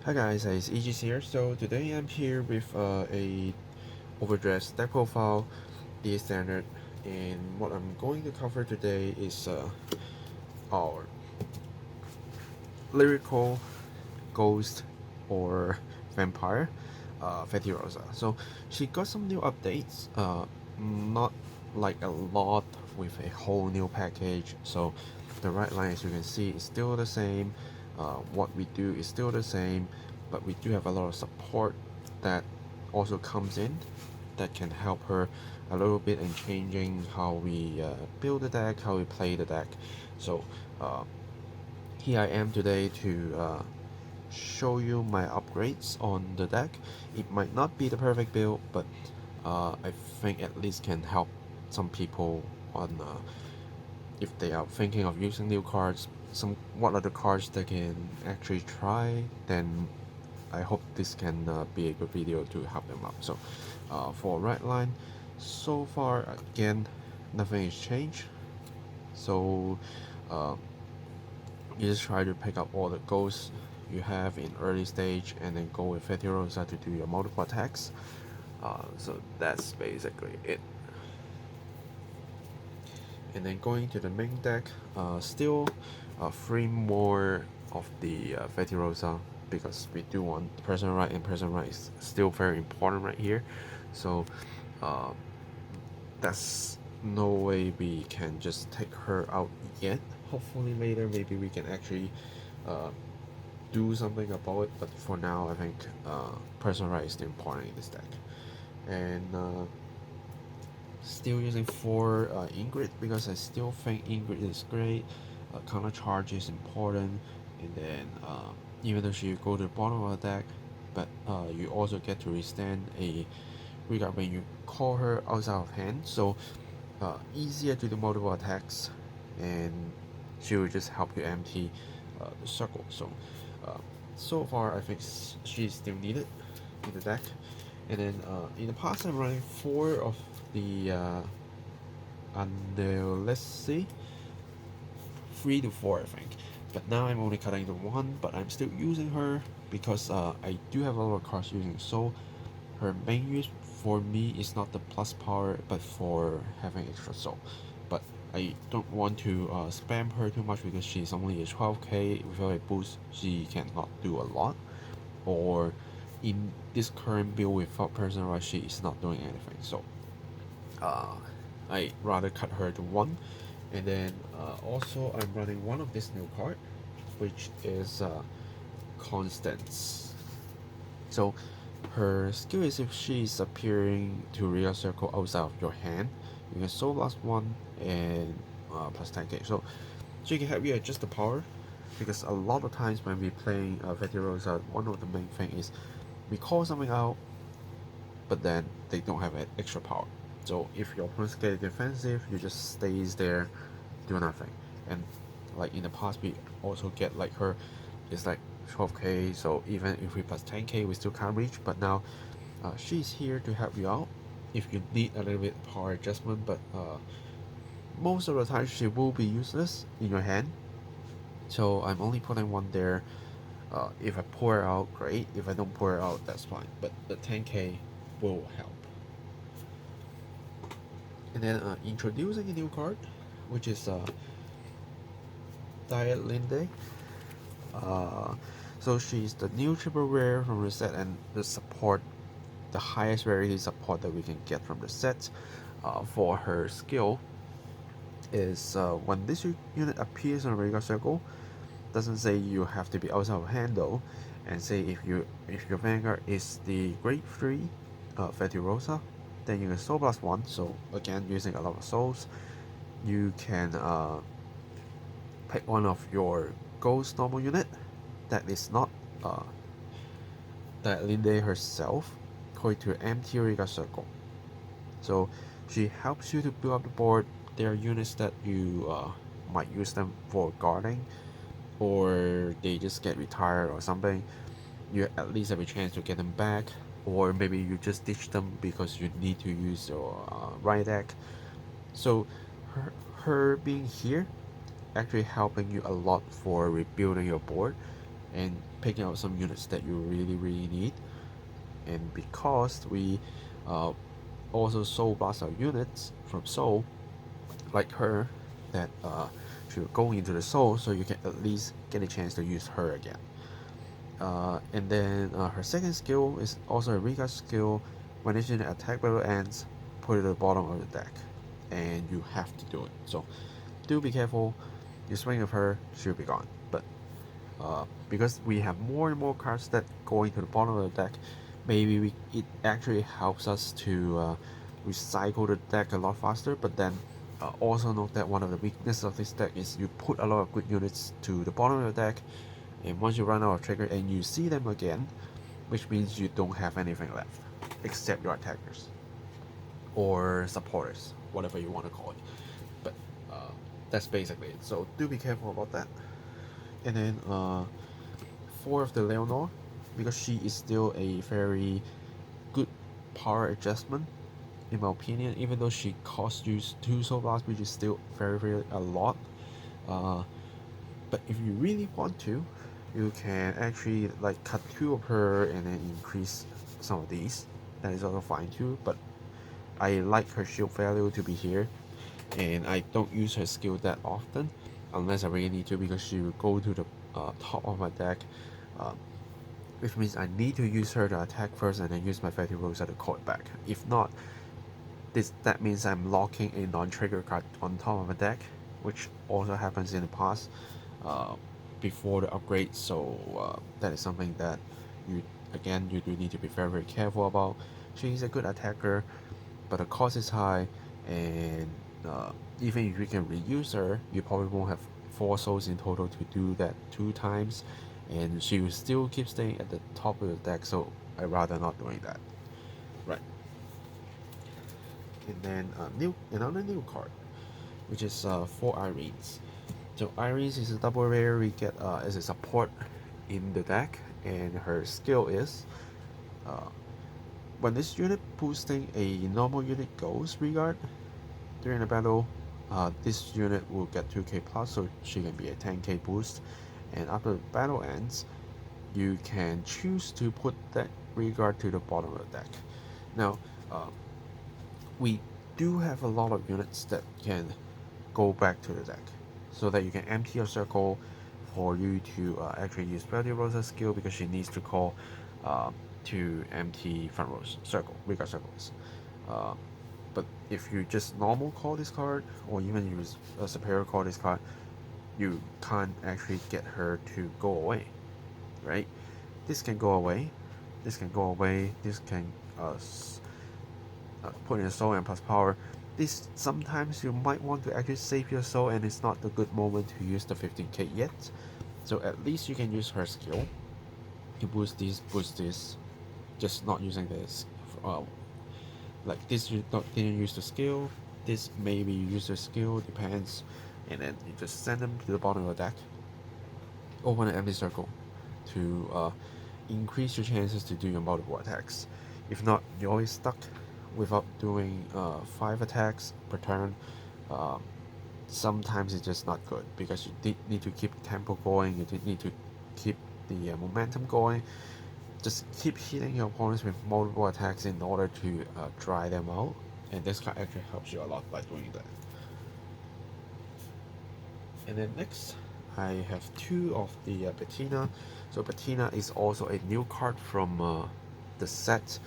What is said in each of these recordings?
Hi guys, it's Aegis here. So today I'm here with a overdressed deck profile, the standard, and what I'm going to cover today is our lyrical ghost or vampire, Feltyroza. So she got some new updates, not like a lot with a whole new package. So the right line, as you can see, is still the same. What we do is still the same, but we do have a lot of support that also comes in that can help her a little bit in changing how we build the deck, how we play the deck. So here I am today to show you my upgrades on the deck. It might not be the perfect build, but I think at least can help some people on if they are thinking of using new cards, what are the cards they can actually try. Then I hope this can be a good video to help them out. So for right line, so far again nothing has changed. So you just try to pick up all the ghosts you have in early stage and then go with Feltyroza to do your multiple attacks. So that's basically it. And then going to the main deck, still 3 more of the Feltyroza, because we do want present right, and present right is still very important right here. So that's no way we can just take her out yet. Hopefully later maybe we can actually do something about it, but for now I think present right is still important in this deck. And still using 4 Ingrid, because I still think Ingrid is great. Counter charge is important, and then even though she go to the bottom of the deck, but you also get to withstand a regard when you call her outside of hand, so easier to do multiple attacks, and she will just help you empty the circle. So so far I think she's still needed in the deck. And then in the past I'm running 4 of the let's see, 3 to 4 I think, but now I'm only cutting to 1, but I'm still using her because I do have a lot of cards using soul. Her main use for me is not the plus power, but for having extra soul. But I don't want to spam her too much because she's only a 12k. Without a boost she cannot do a lot, or in this current build without personal rush she is not doing anything. So I rather cut her to 1. And then also I'm running one of this new card, which is Constance. So her skill is, if she is appearing to real circle outside of your hand, you can soul blast 1 and plus 10k. So she can help you adjust the power, because a lot of times when we playing Feltyroza, one of the main thing is we call something out, but then they don't have extra power. So if your opponents get defensive, you just stays there, do nothing. And like in the past, we also get like her is like 12k, so even if we plus 10k we still can't reach. But now she's here to help you out if you need a little bit power adjustment, but most of the time she will be useless in your hand. So I'm only putting 1 there. If I pour her out, great. If I don't pour her out, that's fine, but the 10k will help. And then introducing a new card, which is Diet Linde. So she's the new triple rare from the set, and the support, the highest rarity support that we can get from the set. For her skill is when this unit appears on a regular circle, doesn't say you have to be outside of hand though, and say if your Vanguard is the grade 3 Feltyroza, then you can soul blast 1. So again, using a lot of souls, you can pick one of your ghost normal unit that is not that Linde herself, going to empty Riga circle. So she helps you to build up the board. There are units that you might use them for guarding, or they just get retired or something. You at least have a chance to get them back, or maybe you just ditch them because you need to use your right deck. So her being here actually helping you a lot for rebuilding your board, and picking out some units that you really need. And because we also soul blast our units from soul, like her, that she will go into the soul, so you can at least get a chance to use her again. And then her second skill is also a regard skill. When this unit attack battle ends, put it at the bottom of the deck, and you have to do it. So do be careful. You swing with her, she'll be gone. But because we have more and more cards that go into the bottom of the deck, maybe it actually helps us to recycle the deck a lot faster. But then also note that one of the weaknesses of this deck is you put a lot of good units to the bottom of the deck, and once you run out of trigger and you see them again, which means you don't have anything left except your attackers or supporters, whatever you want to call it. But that's basically it, so do be careful about that. And then for the Leonor, because she is still a very good power adjustment in my opinion, even though she costs you 2 soul blasts, which is still very a lot. But if you really want to, you can actually like cut 2 of her and then increase some of these. That is also fine too, but I like her shield value to be here, and I don't use her skill that often unless I really need to, because she will go to the top of my deck, which means I need to use her to attack first and then use my Feltyroza to call it back. If not, that means I'm locking a non-trigger card on top of my deck, which also happens in the past before the upgrade. So that is something that you do need to be very careful about. She's a good attacker, but the cost is high, and even if you can reuse her, you probably won't have 4 souls in total to do that 2 times, and she will still keep staying at the top of the deck, so I'd rather not doing that. Right. And then another new card, which is for Irenes. So Irenes is a double rare we get as a support in the deck, and her skill is when this unit boosting a normal unit goes regard during the battle, this unit will get 2k plus, so she can be a 10k boost. And after the battle ends, you can choose to put that regard to the bottom of the deck. Now, we do have a lot of units that can go back to the deck, so that you can empty your circle for you to actually use Feltyroza's skill, because she needs to call to empty front row circle, regard circles. But if you just normal call this card, or even use a superior call this card, you can't actually get her to go away, right? This can go away, this can go away, this can put in a soul and plus power. This sometimes you might want to actually save your soul, and it's not the good moment to use the 15k yet. So at least you can use her skill to boost this, just not using this. Like this, you didn't use the skill. This maybe you use the skill, depends, and then you just send them to the bottom of the deck. Open an empty circle to increase your chances to do your multiple attacks. If not, you're always stuck without doing 5 attacks per turn. Sometimes it's just not good, because you need to keep tempo going, you need to keep the momentum going. Just keep hitting your opponents with multiple attacks in order to dry them out, and this card actually helps you a lot by doing that. And then next, I have 2 of the Patina. So Patina is also a new card from the set,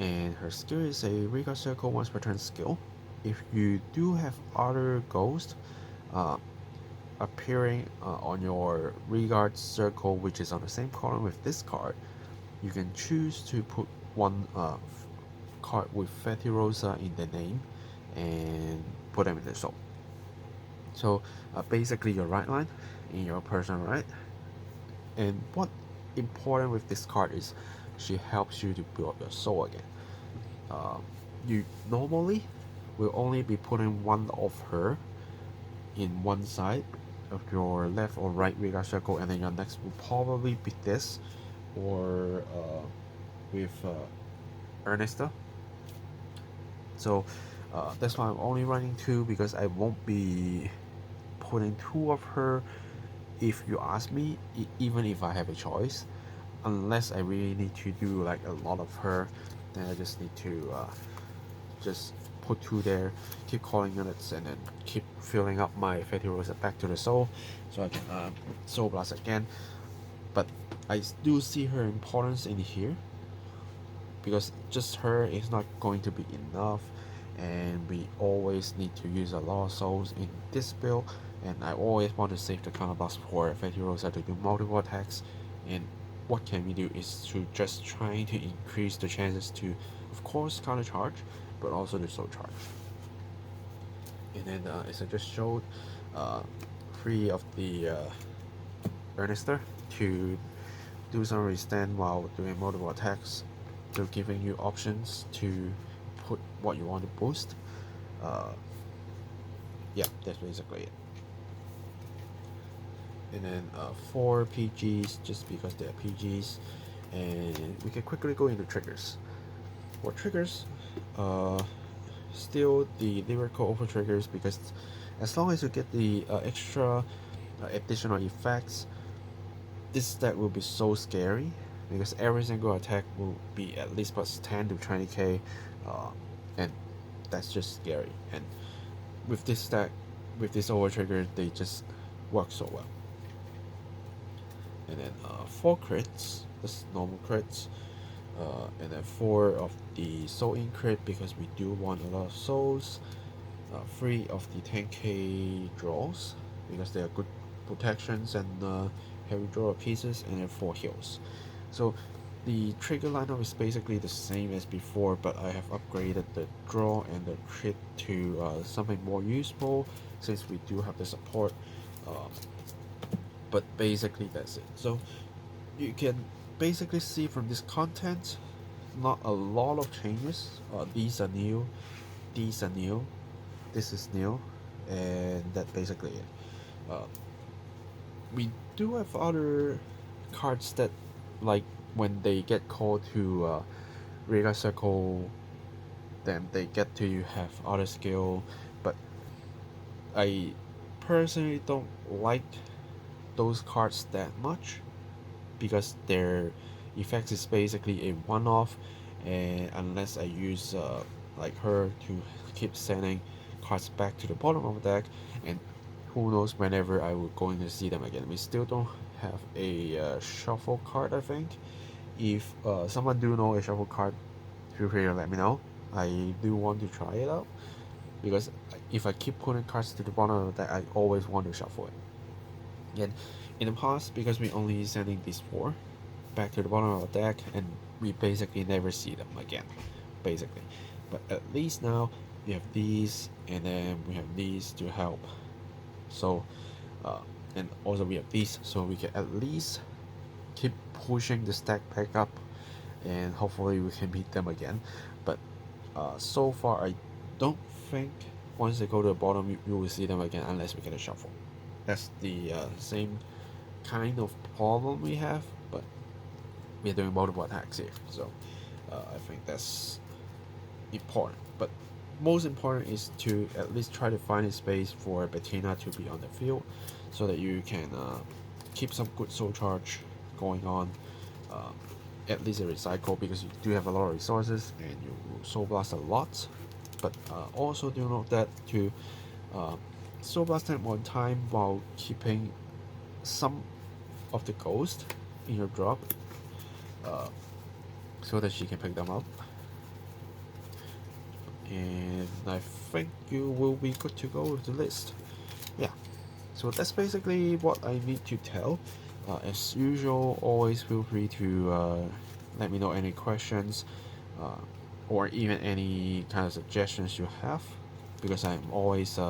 and her skill is a regard circle once per turn skill. If you do have other ghosts appearing on your regard circle, which is on the same column with this card, you can choose to put one card with Feltyroza in the name and put them in the soul. So basically your right line in your personal right. And what important with this card is she helps you to build up your soul again. You normally will only be putting one of her in one side of your left or right regard circle, and then your next will probably be this, or with Ernesta. So that's why I'm only running 2, because I won't be putting 2 of her if you ask me, even if I have a choice, unless I really need to do like a lot of her, then I just need to just put 2 there, keep calling units, and then keep filling up my Feltyroza back to the soul, so I can soul blast again. But I do see her importance in here, because just her is not going to be enough, and we always need to use a lot of souls in this build, and I always want to save the counterblast for Feltyroza to do multiple attacks. And what can we do is to just try to increase the chances to, of course, counter charge, but also the soul charge. And then as I just showed, 3 of the Earnester to do some resist while doing multiple attacks, so giving you options to put what you want to boost. Yeah, that's basically it. And then 4 PGs, just because they're PGs, and we can quickly go into triggers. For triggers, still the lyrical over triggers, because as long as you get the extra additional effects, this deck will be so scary, because every single attack will be at least plus 10 to 20k, and that's just scary. And with this deck, with this over trigger, they just work so well. And then 4 crits, just normal crits, and then 4 of the soul in crit, because we do want a lot of souls, 3 of the 10k draws, because they are good protections and heavy draw pieces, and then 4 heals. So the trigger lineup is basically the same as before, but I have upgraded the draw and the crit to something more useful, since we do have the support. But basically that's it. So you can basically see from this content, not a lot of changes. These are new, these are new, this is new, and that's basically it. We do have other cards that, like, when they get called to Radar Circle, then they get to have other skill, but I personally don't like those cards that much, because their effects is basically a one-off, and unless I use like her to keep sending cards back to the bottom of the deck, and who knows whenever I will going to see them again. We still don't have a shuffle card, I think. If someone do know a shuffle card, feel free to let me know. I do want to try it out, because if I keep putting cards to the bottom of the deck, I always want to shuffle it. And in the past, because we only sending these 4 back to the bottom of the deck, and we basically never see them again, basically. But at least now we have these, and then we have these to help. So and also we have these, so we can at least keep pushing the stack back up, and hopefully we can beat them again. But so far I don't think once they go to the bottom you will see them again, unless we get a shuffle. That's the same kind of problem we have, but we're doing multiple attacks here, so I think that's important. But most important is to at least try to find a space for Patina to be on the field, so that you can keep some good soul charge going on, at least a recycle, because you do have a lot of resources and you soul blast a lot. But also do note that to soul blast at one time while keeping some of the ghost in your drop, so that she can pick them up, and I think you will be good to go with the list. Yeah, so that's basically what I need to tell. As usual, always feel free to let me know any questions, or even any kind of suggestions you have, because I'm always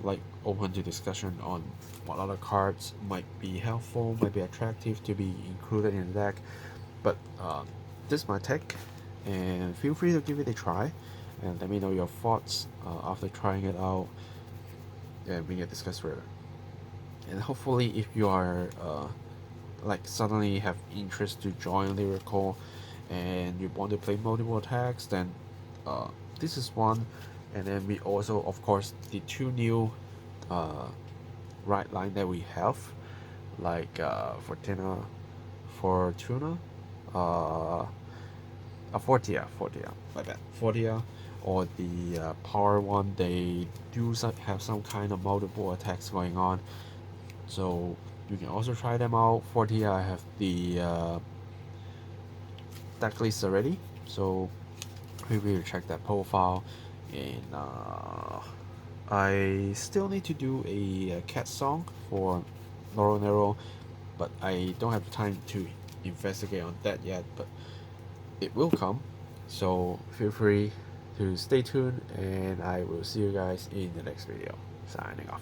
like open to discussion on what other cards might be helpful, might be attractive to be included in the deck. But this is my take, and feel free to give it a try, and let me know your thoughts after trying it out, and we can discuss further. And hopefully, if you are like suddenly have interest to join Lyrical and you want to play multiple attacks, then this is one. And then we also, of course, the 2 new right line that we have. like Fortuna, Fortia, my bad, Fortia, or the power one. They do have some kind of multiple attacks going on, so you can also try them out. Fortia, I have the deck list already, so feel free to check that profile. And I still need to do a cat song for Noro Nero, but I don't have the time to investigate on that yet, but it will come. So feel free to stay tuned, and I will see you guys in the next video. Signing off.